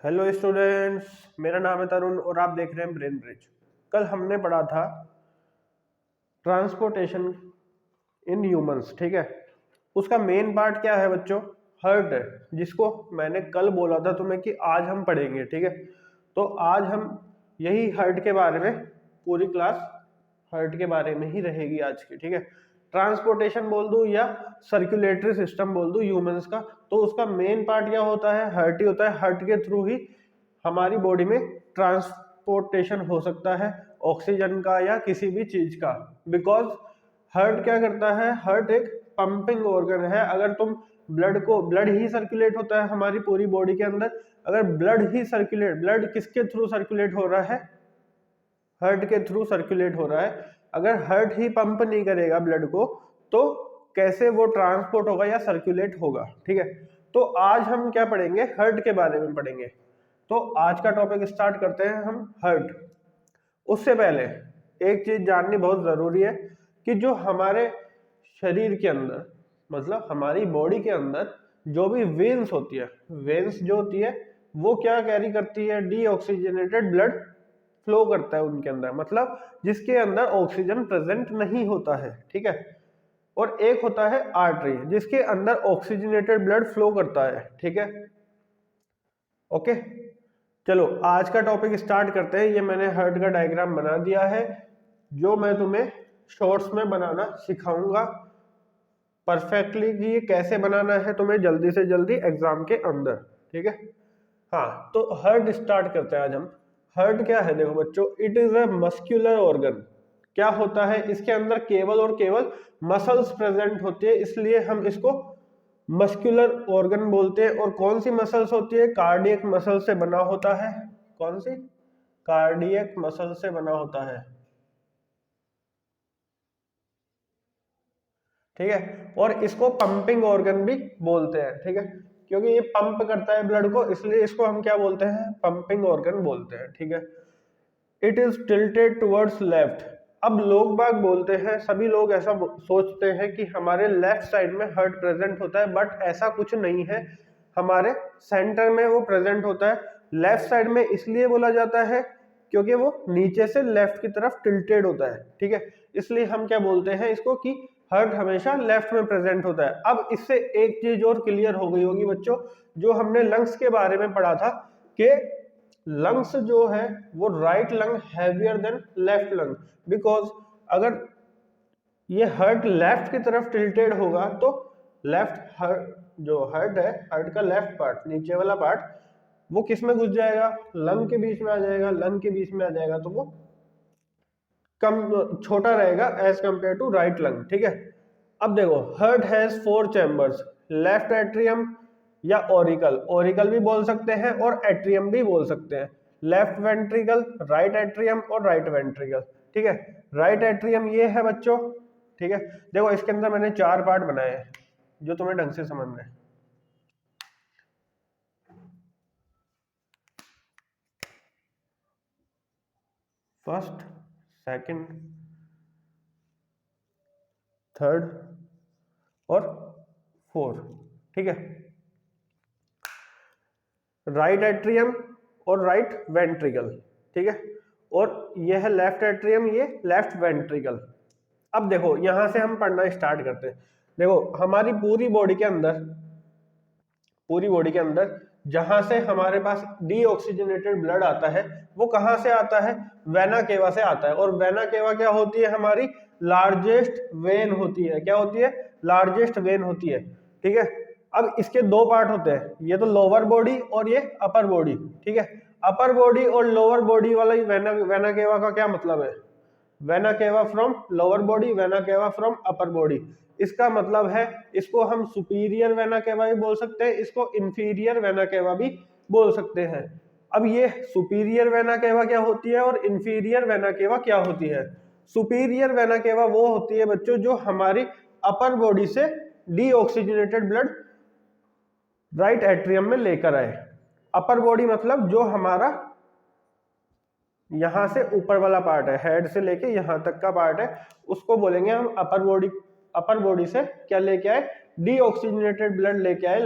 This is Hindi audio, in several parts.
हेलो स्टूडेंट्स, मेरा नाम है तरुण और आप देख रहे हैं ब्रेन ब्रिज। कल हमने पढ़ा था ट्रांसपोर्टेशन इन ह्यूमंस, ठीक है। उसका मेन पार्ट क्या है बच्चों? हर्ट है, जिसको मैंने कल बोला था तुम्हें कि आज हम पढ़ेंगे, ठीक है। तो आज हम यही हर्ट के बारे में, पूरी क्लास हर्ट के बारे में ही रहेगी आज की, ठीक है। ट्रांसपोर्टेशन बोल दूं या सर्कुलेटरी सिस्टम बोल दूं ह्यूमंस का, तो उसका मेन पार्ट क्या होता है? हर्ट ही होता है। हर्ट के थ्रू ही हमारी बॉडी में ट्रांसपोर्टेशन हो सकता है, ऑक्सीजन का या किसी भी चीज का। बिकॉज हार्ट क्या करता है? हार्ट एक पंपिंग ऑर्गन है। अगर तुम ब्लड ही सर्कुलेट होता है हमारी पूरी बॉडी के अंदर। अगर ब्लड किसके थ्रू सर्कुलेट हो रहा है? हार्ट के थ्रू सर्कुलेट हो रहा है। अगर हार्ट ही पंप नहीं करेगा ब्लड को, तो कैसे वो ट्रांसपोर्ट होगा या सर्कुलेट होगा, ठीक है। तो आज हम क्या पढ़ेंगे? हार्ट के बारे में पढ़ेंगे। तो आज का टॉपिक स्टार्ट करते हैं हम, हार्ट। उससे पहले एक चीज जाननी बहुत जरूरी है कि जो हमारे शरीर के अंदर, मतलब हमारी बॉडी के अंदर जो भी वेन्स होती है, वेन्स जो होती है वो क्या कैरी करती है? डीऑक्सीजनेटेड ब्लड फ्लो करता है उनके अंदर, मतलब जिसके अंदर ऑक्सीजन प्रेजेंट नहीं होता है, ठीक है। और एक होता है आर्टरी, जिसके अंदर ऑक्सीजनेटेड ब्लड फ्लो करता है, ठीक है। ओके, चलो आज का टॉपिक स्टार्ट करते हैं। ये मैंने हार्ट का डायग्राम बना दिया है, जो मैं तुम्हें शॉर्ट्स में बनाना सिखाऊंगा परफेक्टली कि ये कैसे बनाना है तुम्हें जल्दी से जल्दी एग्जाम के अंदर, ठीक है। हाँ, तो हार्ट स्टार्ट करते हैं आज हम। हार्ट क्या है? देखो बच्चों, it is a muscular organ. क्या होता है? इसके अंदर केवल और केवल मसल्स प्रेजेंट होती है, इसलिए हम इसको मस्कुलर ऑर्गन बोलते हैं। और कौन सी मसल्स होती है? कार्डियक मसल से बना होता है। कौन सी? कार्डियक मसल से बना होता है, ठीक है। और इसको पंपिंग ऑर्गन भी बोलते हैं, ठीक है, क्योंकि ये पंप करता है ब्लड को, इसलिए इसको हम क्या बोलते हैं? पंपिंग ऑर्गन बोलते हैं, ठीक है। It is tilted towards left. अब लोग बाग बोलते हैं, सभी लोग ऐसा सोचते हैं कि हमारे लेफ्ट साइड में हार्ट प्रेजेंट होता है, बट ऐसा कुछ नहीं है। हमारे सेंटर में वो प्रेजेंट होता है। लेफ्ट साइड में इसलिए बोला जाता है क्योंकि वो नीचे से लेफ्ट की तरफ टिल्टेड होता है, ठीक है। इसलिए हम क्या बोलते हैं इसको कि हार्ट हमेशा लेफ्ट में प्रेजेंट होता है। अब इससे एक चीज और क्लियर हो गई होगी बच्चों, जो हमने लंग्स के बारे में पढ़ा था कि लंग्स जो है वो right lung heavier than left lung. Because अगर ये हार्ट लेफ्ट की तरफ टिल्टेड होगा तो लेफ्ट हार्ट, जो हार्ट है, हार्ट का लेफ्ट पार्ट, नीचे वाला पार्ट, वो किस में घुस जाएगा? लंग के बीच में आ जाएगा। लंग के बीच में आ जाएगा तो वो कम छोटा रहेगा as compare to right lung, ठीक है। अब देखो, heart has 4 chambers, left atrium या ओरिकल, ओरिकल भी बोल सकते हैं और एट्रियम भी बोल सकते हैं। लेफ्ट वेंट्रिकल, राइट एट्रियम और राइट वेंट्रिकल, ठीक है। राइट एट्रियम ये है बच्चों, ठीक है। देखो इसके अंदर मैंने 4 पार्ट बनाए हैं जो तुम्हें ढंग से समझना है। फर्स्ट, सेकंड, थर्ड और फोर्थ, ठीक है। राइट एट्रियम और राइट वेंट्रिकल, ठीक है। और यह है लेफ्ट एट्रियम, ये लेफ्ट वेंट्रिकल। अब देखो यहां से हम पढ़ना स्टार्ट करते हैं। देखो हमारी पूरी बॉडी के अंदर, पूरी बॉडी के अंदर जहां से हमारे पास डीऑक्सीजनेटेड ब्लड आता है, वो कहां से आता है? वेना केवा से आता है। और वेना केवा क्या होती है? हमारी लार्जेस्ट वेन होती है। क्या होती है? लार्जेस्ट वेन होती है, ठीक है। अब इसके 2 पार्ट होते हैं, ये तो लोअर बॉडी और ये अपर बॉडी, ठीक है। अपर बॉडी और लोअर बॉडी वाला वेना केवा का क्या मतलब है? Vena cava from lower body, vena cava from upper body. इसका मतलब है, इसको हम सुपीरियर वेना केवा भी बोल सकते हैं, इसको इंफीरियर वेना केवा भी बोल सकते हैं। अब ये सुपीरियर वेना केवा क्या होती है और इंफीरियर वेना केवा क्या होती है? सुपीरियर वेना केवा वो होती है बच्चों जो हमारी अपर बॉडी से डीऑक्सीजनेटेड ब्लड राइट एट्रियम में लेकर आए। अपर बॉडी मतलब जो हमारा यहां से ऊपर वाला पार्ट है, हेड से लेके यहां तक का पार्ट है, उसको बोलेंगे हम अपर बॉडी। अपर बॉडी से क्या लेके आए? डीऑक्सीजनेटेड ब्लड लेके आए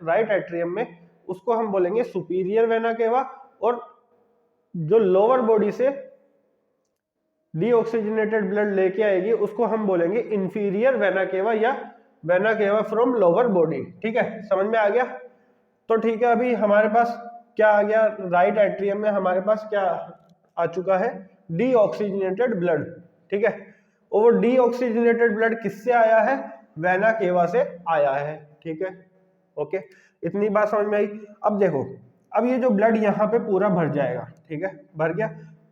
राइट एट्रियम में। उसको हम बोलेंगे सुपीरियर वेना केवा, और जो लोअर बॉडी से डीऑक्सीजनेटेड ब्लड लेके आएगी उसको हम बोलेंगे इंफीरियर वेना केवा या vena cava from lower body. ठीक है, समझ में आ गया? तो ठीक है, अभी हमारे पास क्या आ गया, राइट एट्रियम में हमारे पास क्या आ चुका है, डीऑक्सीजनेटेड ब्लड। ठीक है, और डीऑक्सीजनेटेड ब्लड किससे आया है, वेना केवा से आया है। ठीक है, ओके, इतनी बात समझ में आई। अब देखो, अब ये जो ब्लड यहाँ पे पूरा भर जाएगा, ठीक है, भर गया,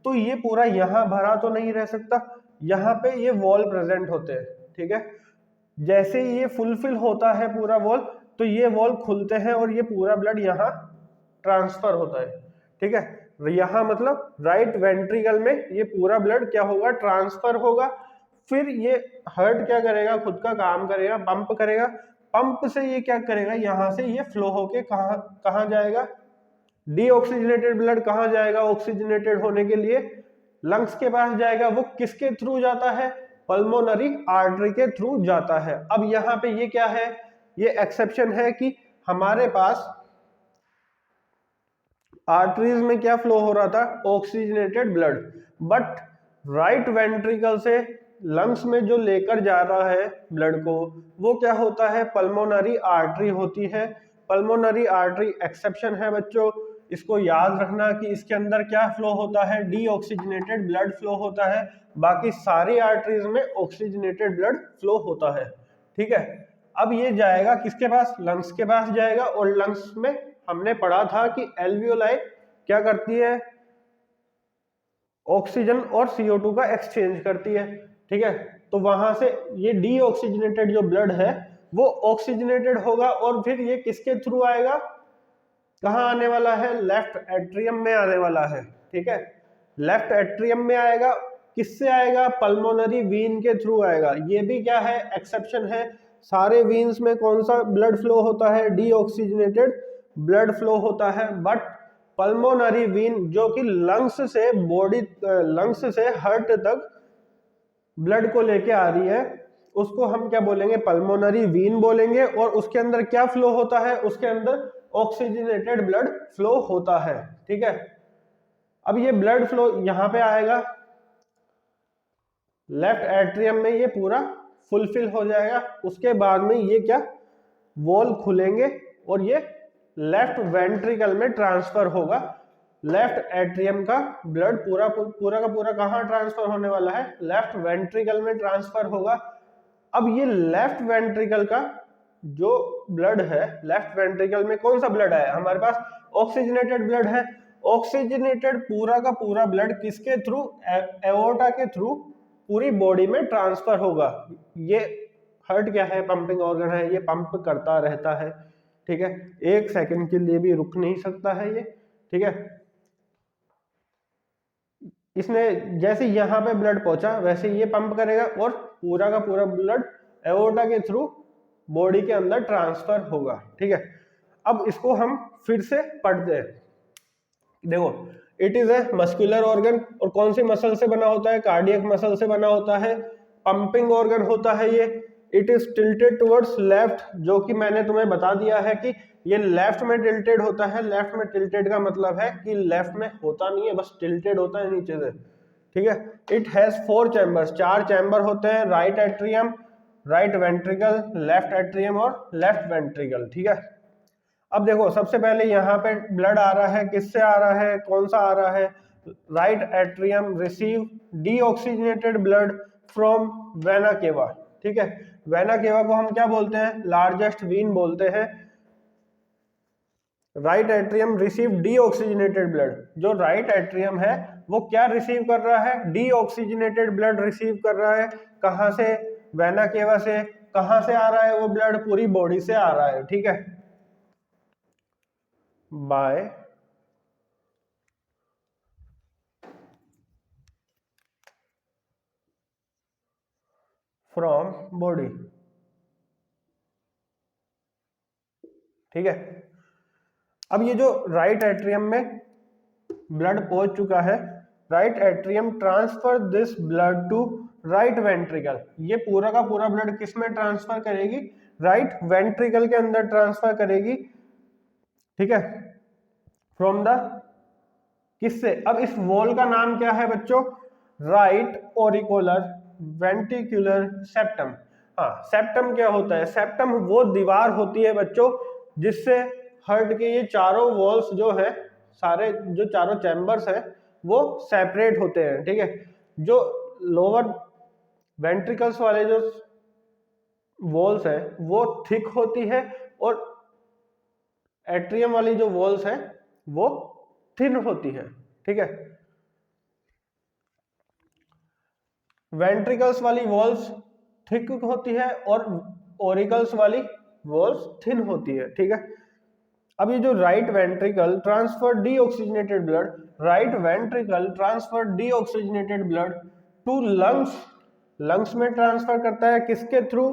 तो ये पूरा यहाँ भरा तो नहीं रह सकता, यहाँ पे ये वॉल प्रेजेंट होते हैं। ठीक है, जैसे ये फुलफिल होता है पूरा वॉल, तो ये वॉल खुलते हैं और ये पूरा ब्लड यहाँ ट्रांसफर होता है। ठीक है, यहाँ मतलब राइट वेंट्रिकल में ये पूरा ब्लड क्या होगा, ट्रांसफर होगा। फिर ये हार्ट क्या करेगा, खुद का काम करेगा, पंप करेगा, पंप से ये क्या करेगा, यहाँ से ये फ्लो होके कहाँ जाएगा, डीऑक्सीजनेटेड ब्लड कहाँ जाएगा, ऑक्सीजनेटेड होने के लिए लंग्स के पास जाएगा। वो किसके थ्रू जाता है, पल्मोनरी आर्टरी के थ्रू जाता है। अब यहाँ पे ये क्या है, ये एक्सेप्शन है कि हमारे पास आर्टरीज में क्या फ्लो हो रहा था, oxygenated blood, but right ventricle से लंग्स में जो लेकर जा रहा है ब्लड को, वो क्या होता है, पल्मोनरी आर्टरी होती है। पल्मोनरी आर्टरी एक्सेप्शन है बच्चों, इसको याद रखना कि इसके अंदर क्या फ्लो होता है, डीऑक्सीजनेटेड ब्लड फ्लो होता है, बाकी सारी आर्टरीज में ऑक्सीजनेटेड ब्लड फ्लो होता है। ठीक है, अब ये जाएगा किसके पास, लंग्स के पास जाएगा, और लंग्स में हमने पढ़ा था कि एल्वियोलाई क्या करती है, ऑक्सीजन और CO2 का एक्सचेंज करती है। ठीक है, तो वहां से ये डीऑक्सीजनेटेड जो ब्लड है वो ऑक्सीजनेटेड होगा, और फिर ये किसके थ्रू आएगा, कहाँ आने वाला है, लेफ्ट एट्रियम में आने वाला है। ठीक है, लेफ्ट एट्रियम में आएगा, किससे आएगा, पल्मोनरी वीन के थ्रू आएगा। ये भी क्या है, एक्सेप्शन है, सारे वीन्स में कौन सा ब्लड फ्लो होता है, डीऑक्सीजनेटेड ब्लड फ्लो होता है, बट पल्मोनरी वीन जो कि लंग्स से बॉडी, लंग्स से हार्ट तक ब्लड को लेके आ रही है, उसको हम क्या बोलेंगे, पल्मोनरी वीन बोलेंगे। और उसके अंदर क्या फ्लो होता है, उसके अंदर ऑक्सीजनेटेड ब्लड फ्लो होता है। ठीक है, अब ये ब्लड फ्लो यहाँ पे आएगा, लेफ्ट एट्रियम में ये पूरा फुलफिल हो जाएगा, उसके बाद में ये क्या, वॉल खुलेंगे और ये लेफ्ट वेंट्रिकल में ट्रांसफर होगा। लेफ्ट एट्रियम का ब्लड पूरा का पूरा कहाँ ट्रांसफर होने वाला है, लेफ्ट वेंट्रिकल में ट्रांसफर होगा। अब ये लेफ्ट वेंट्रिकल का जो ब्लड है, लेफ्ट वेंट्रिकल में कौन सा ब्लड है हमारे पास, ऑक्सीजनेटेड ब्लड है। ऑक्सीजनेटेड पूरा का पूरा ब्लड किसके थ्रू, एओर्टा के थ्रू पूरी बॉडी में ट्रांसफर होगा। ये हार्ट क्या है, पंपिंग ऑर्गन है, ये पंप करता रहता है। ठीक है, एक सेकंड के लिए भी रुक नहीं सकता है ये। ठीक है, इसने जैसे यहाँ पे ब्लड पहुंचा वैसे ये पंप करेगा और पूरा का पूरा ब्लड एओर्टा के थ्रू बॉडी के अंदर ट्रांसफर होगा। ठीक है, अब इसको हम फिर से पढ़ते हैं। देखो, it is a muscular organ, और कौन सी मसल से बना होता है, कार्डियक मसल से बना होता है, पंपिंग ऑर्गन होता है ये। It is tilted towards left, जो कि मैंने तुम्हें बता दिया है कि ये लेफ्ट में टिल्टेड होता है। लेफ्ट में टिल्टेड का मतलब है कि लेफ्ट में होता नहीं है, बस टिल्टेड होता है नीचे से। ठीक है, इट हैज 4 चैम्बर्स, 4 चैम्बर होते हैं, right atrium, right ventricle, left atrium और लेफ्ट वेंट्रिकल। ठीक है, अब देखो, सबसे पहले यहाँ पे ब्लड आ रहा है, किससे आ रहा है, कौन सा आ रहा है, right atrium receive deoxygenated blood from vena cava. ठीक है, वेना केवा को हम क्या बोलते हैं, लार्जेस्ट वीन बोलते हैं। Right atrium receive deoxygenated blood, जो राइट एट्रियम है वो क्या रिसीव कर रहा है, डीऑक्सीजनेटेड ब्लड रिसीव कर रहा है। कहां से, वेना केवा से। कहां से आ रहा है वो ब्लड, पूरी बॉडी से आ रहा है। ठीक है, बाय फ्रॉम बॉडी। ठीक है, अब ये जो राइट एट्रियम में ब्लड पहुंच चुका है, right atrium transfer this blood to right ventricle. ये पूरा का पूरा ब्लड किस में ट्रांसफर करेगी, राइट वेंट्रिकल के अंदर ट्रांसफर करेगी। ठीक है, फ्रॉम द किससे, अब इस वॉल का नाम क्या है बच्चों, राइट ऑरिकुलर वेंट्रिकुलर सेप्टम। हाँ, सेप्टम क्या होता है, सेप्टम वो दीवार होती है बच्चों जिससे हार्ट के ये चारों वॉल्स जो है, सारे जो चारों चैम्बर्स है वो सेपरेट होते हैं। ठीक है, जो लोअर वेंट्रिकल्स वाले जो वॉल्स है वो थिक होती है और एट्रियम वाली जो वॉल्स है वो थिन होती है। ठीक है, वेंट्रिकल्स वाली वॉल्स थिक होती है और ओरिकल्स वाली वॉल्स थिन होती है। ठीक है, अब ये जो right ventricle transfer deoxygenated blood, right ventricle transfer deoxygenated blood to lungs, lungs में ट्रांसफर करता है किसके थ्रू,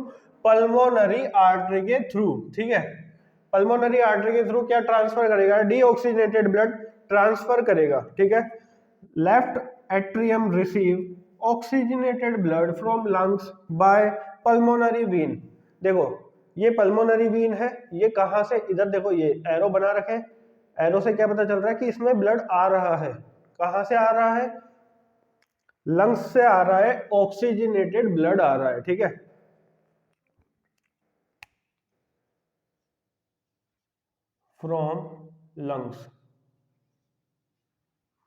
पल्मोनरी आर्टरी के थ्रू। ठीक है, पल्मोनरी आर्टरी के थ्रू क्या ट्रांसफर करेगा, डीऑक्सीजनेटेड ब्लड ट्रांसफर करेगा। ठीक है, left atrium receive oxygenated blood from lungs by pulmonary vein. देखो ये पल्मोनरी वीन है, ये कहां से, इधर देखो ये एरो बना रखे, एरो से क्या पता चल रहा है कि इसमें ब्लड आ रहा है, कहां से आ रहा है, लंग्स से आ रहा है, ऑक्सीजनेटेड ब्लड आ रहा है। ठीक है, फ्रॉम लंग्स।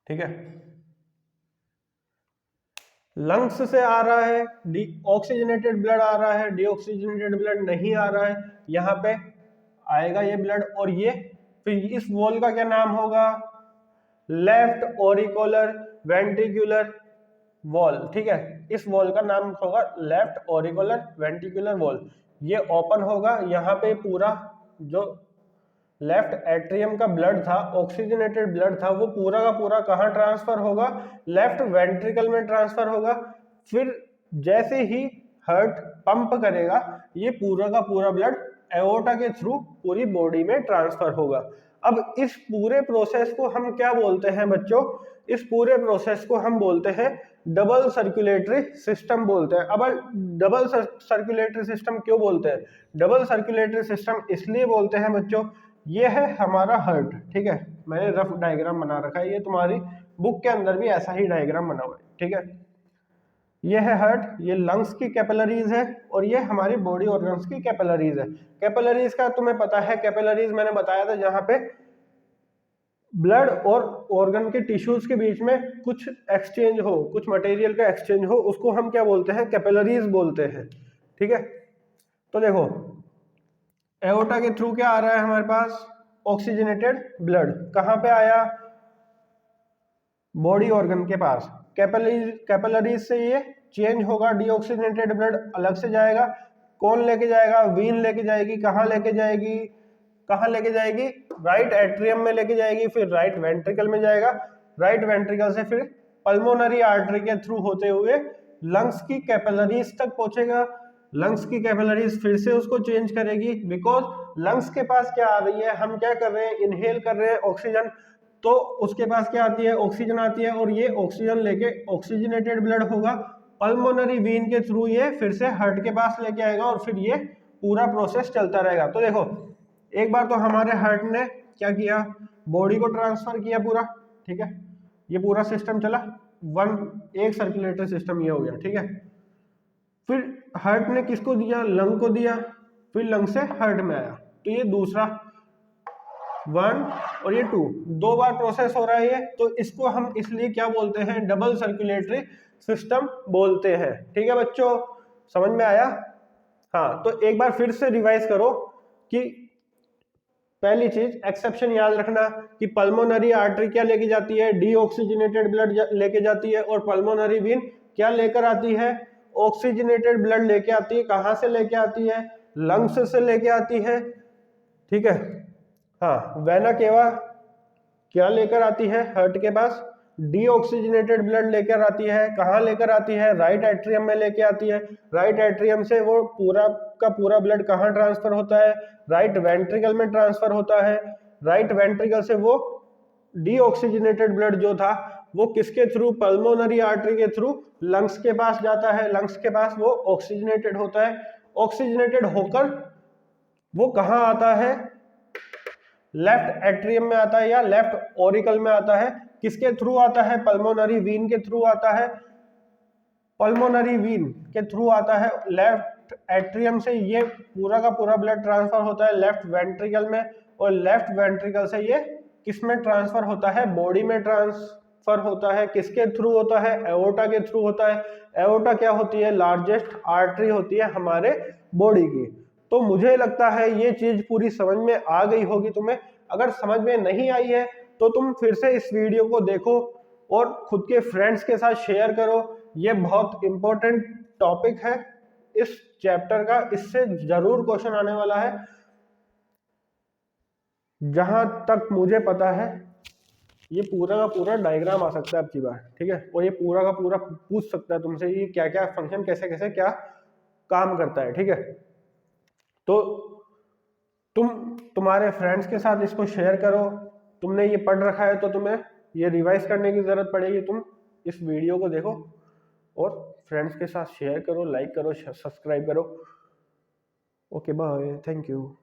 ठीक है, लंग्स से आ रहा है, डी ऑक्सीजनेटेड ब्लड आ रहा है, डीऑक्सीजनेटेड ब्लड नहीं आ रहा है, यहाँ पे आएगा ये ब्लड, और ये फिर इस वॉल का क्या नाम होगा, लेफ्ट ऑरिकुलर वेंट्रिकुलर वॉल। ठीक है, इस वॉल का नाम होगा लेफ्ट ऑरिकुलर वेंट्रिकुलर वॉल। ये ओपन होगा, यहाँ पे पूरा जो लेफ्ट एट्रियम का ब्लड था, ऑक्सीजनेटेड ब्लड था, वो पूरा का पूरा कहाँ ट्रांसफर होगा, लेफ्ट वेंट्रिकल में ट्रांसफर होगा। फिर जैसे ही हार्ट पंप करेगा ये पूरा का पूरा ब्लड एओर्टा के थ्रू पूरी बॉडी में ट्रांसफर होगा। अब इस पूरे प्रोसेस को हम क्या बोलते हैं बच्चों, इस पूरे प्रोसेस को हम बोलते हैं डबल सर्कुलेटरी सिस्टम बोलते हैं। अब डबल सर्कुलेटरी सिस्टम क्यों बोलते हैं, डबल सर्कुलेटरी सिस्टम इसलिए बोलते हैं बच्चों, ये है हमारा हार्ट। ठीक है, मैंने रफ डायग्राम बना रखा है, ये तुम्हारी बुक के अंदर भी ऐसा ही डायग्राम बना हुआ है। ठीक है, ये है हार्ट, ये लंग्स की कैपिलरीज है और ये हमारी बॉडी ऑर्गन्स की कैपिलरीज है। कैपिलरीज का तुम्हें पता है, कैपिलरीज मैंने बताया था जहां पे ब्लड और ऑर्गन के टिश्यूज के बीच में कुछ एक्सचेंज हो, कुछ मटेरियल का एक्सचेंज हो, उसको हम क्या बोलते हैं, कैपिलरीज बोलते हैं। ठीक है, तो देखो एओर्टा के थ्रू क्या आ रहा है हमारे पास, ऑक्सीजनेटेड ब्लड, कहां पे आया, बॉडी ऑर्गन के पास, कैपिलरीज से ये चेंज होगा, डीऑक्सीजनेटेड ब्लड अलग से जाएगा, कौन लेके जाएगा, वीन लेके जाएगी, कहां लेके जाएगी, कहां लेके जाएगी, राइट एट्रियम में लेके जाएगी, फिर राइट वेंट्रिकल में जाएगा, राइट वेंट्रिकल से फिर पल्मोनरी आर्टरी के थ्रू होते हुए लंग्स की कैपिलरीज तक पहुंचेगा, लंग्स की कैपिलरीज फिर से उसको चेंज करेगी, बिकॉज लंग्स के पास क्या आ रही है, हम क्या कर रहे हैं, इनहेल कर रहे हैं ऑक्सीजन, तो उसके पास क्या आती है, ऑक्सीजन आती है, और ये ऑक्सीजन लेके ऑक्सीजनेटेड ब्लड होगा, पल्मोनरी वीन के थ्रू ये फिर से हार्ट के पास लेके आएगा और फिर ये पूरा प्रोसेस चलता रहेगा। तो देखो एक बार तो हमारे हार्ट ने क्या किया, बॉडी को ट्रांसफर किया पूरा। ठीक है, ये पूरा सिस्टम चला, एक सर्कुलेटरी सिस्टम ये हो गया। ठीक है, फिर हार्ट ने किसको दिया, लंग को दिया, फिर लंग से हार्ट में आया, तो ये दूसरा 1 और ये 2 दो बार प्रोसेस हो रहा है ये, तो इसको हम इसलिए क्या बोलते हैं, डबल सर्कुलेटरी सिस्टम बोलते हैं। ठीक है बच्चों, समझ में आया। हाँ, तो एक बार फिर से रिवाइज करो कि पहली चीज एक्सेप्शन याद रखना कि पल्मोनरी आर्टरी क्या लेके जाती है, डीऑक्सीजनेटेड ब्लड लेके जाती है, और पल्मोनरी वीन क्या लेकर आती है, ऑक्सीजनेटेड ब्लड लेके आती है। कहां से लेके आती है, लंग्स से लेके आती है। ठीक है, हाँ, वेना केवा क्या लेकर आती है, हार्ट के पास डीऑक्सीजनेटेड ब्लड लेकर आती है। कहाँ लेकर आती है, राइट एट्रियम में लेके आती है। राइट एट्रियम से वो पूरा का पूरा ब्लड कहाँ ट्रांसफर होता है, राइट वेंट्रिकल में ट्रांसफर होता है। राइट वेंट्रिकल से वो डीऑक्सीजनेटेड ब्लड जो था वो किसके थ्रू, पल्मोनरी आर्टरी के थ्रू लंग्स के पास जाता है। लंग्स के पास वो ऑक्सीजनेटेड होता है, ऑक्सीजनेटेड होकर वो कहाँ आता है, लेफ्ट एट्रियम में आता है या लेफ्ट ऑरिकल में आता है? किसके थ्रू आता है? पल्मोनरी वीन के थ्रू आता है। पल्मोनरी वीन के थ्रू आता है। लेफ्ट एट्रियम से ये पूरा का पूरा ब्लड ट्रांसफर होता है लेफ्ट वेंट्रिकल में, और लेफ्ट वेंट्रिकल से ये किस में ट्रांसफर होता है? बॉडी में ट्रांसफर होता है। किसके थ्रू होता है? एओर्टा के थ्रू होता है। एओर्टा क्या होती है? लार्जेस्ट आर्टरी होती है हमारे बॉडी की। तो मुझे लगता है ये चीज पूरी समझ में आ गई होगी तुम्हें। अगर समझ में नहीं आई है तो तुम फिर से इस वीडियो को देखो और खुद के फ्रेंड्स के साथ शेयर करो। ये बहुत इंपॉर्टेंट टॉपिक है इस चैप्टर का, इससे जरूर क्वेश्चन आने वाला है। जहां तक मुझे पता है ये पूरा का पूरा डायग्राम आ सकता है अब की बार, ठीक है। और ये पूरा का पूरा पूछ सकता है तुमसे ये क्या क्या फंक्शन, कैसे कैसे क्या काम करता है, ठीक है। तो तुम्हारे फ्रेंड्स के साथ इसको शेयर करो। तुमने ये पढ़ रखा है तो तुम्हें ये रिवाइज करने की जरूरत पड़ेगी। तुम इस वीडियो को देखो और फ्रेंड्स के साथ शेयर करो, लाइक करो, सब्सक्राइब करो। Okay bye, thank you.